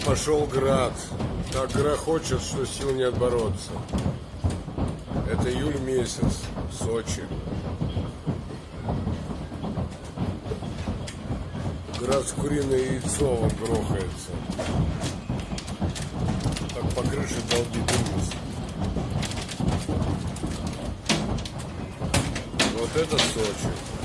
пошел град. Так грохочет, что сил нет бороться. Это июль месяц, Сочи. Град с куриное яйцо вот грохается. Так по крыше долбит вниз. Вот это Сочи.